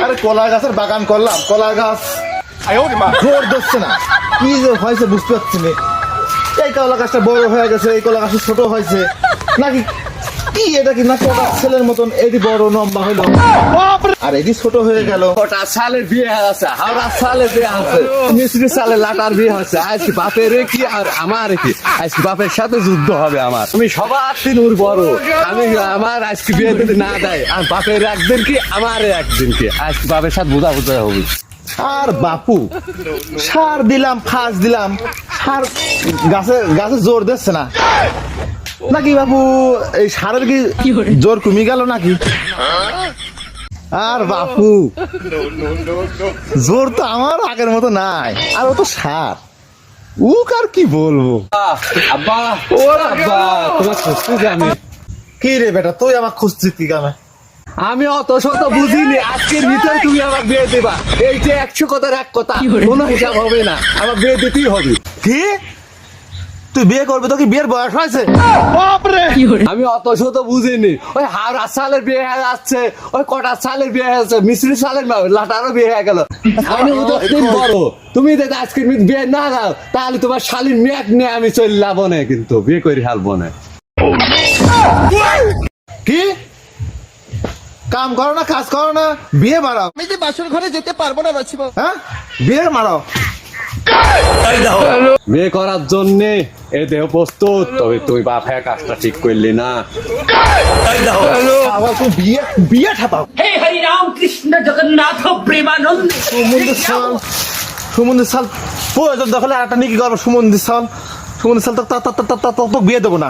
আরে কলা গাছের বাগান করলাম, কলা গাছ জোর দিচ্ছে না, কি যে হয়েছে বুঝতে পারছি না। এই কলা গাছটা বড় হয়ে গেছে, এই কলা গাছটা ছোট হয়েছে নাকি কি, এটা কি না কটা ছেলের মতন এটি বড় লম্বা হইলো আর এটি ছোট হয়ে গেল। কটা সালের বিয়ে আছে, হাওড়া সালের বিয়ে আছে, মিস্ত্রি সালের লাটার বিয়ে হচ্ছে। আজকে বাপের কি আর আমার কি, আজকে বাপের সাথে যুদ্ধ হবে আমার। আমি সবার তিনুর বড়, আমি আমার আজকে বিয়ে দিতে না দেয়, আর বাপের একদিন কি আমার একদিন কি, আজকে বাপের সাথে বোঝা বোঝা হবে। আর বাপু সার দিলাম, ফাঁস দিলাম, সার গাছে গাছে জোর দিচ্ছে না নাকি বাপু, এই সারের কি জোর কমে গেল নাকি? আর বাপু জোর তো আমার আগের মতো নাই, আর ও তো সার, ও কার কি বলবো। আব্বা ও আব্বা, তোমার খুঁজছি আমি। কি রে বেটা, তুই আমার খুঁজছিস কি কামে? আমি অত শত বুঝিনি, আজকের ভিতরে তুমি আমার বিয়ে দেবা, এই যে 100 কথার এক কথা, কোনো হিসাব হবে না, আমার বিয়ে দিতেই হবে। কি তুই বিয়ে করবি, তো কি বিয়ের বয়স হয়েছে? আমি অত শত বুঝিনি, ওই হাওড়া সালের বিয়ে হয়ে যাচ্ছে, ওই কটা সালের বিয়ে হয়ে যাচ্ছে, মিস্ত্রি সালের লাটারও বিয়ে হয়ে গেল। আমি দিন বড়, তুমি যদি আজকের বিয়ে না দাও তাহলে তোমার শালীর মেয়ে নিয়ে আমি চলে যাবো না, কিন্তু বিয়ে করে হালবো না। কি কাম করো না, কাজ করো না, বিয়ে মারাও? আমি যে বাসর ঘরে যেতে পারবো না বাছিবা। হ্যাঁ, বিয়ে মারাও। বিয়ে করার জন্য এ দেহ প্রস্তুত, তবে তুই বাপ হ্যাঁ কাজটা ঠিক করলি না। আবার তুই বিয়ে বিয়ে ঠাপাও। हे हरि राम कृष्ण जगन्नाथ प्रेमानंद সুমন্দির সাল, সুমন্দির সাল প্রয়োজন দখলে আর একটা নিকি করবো। সুমন্দির সাল, সুমন্দির সাল তো বিয়ে দেবো না।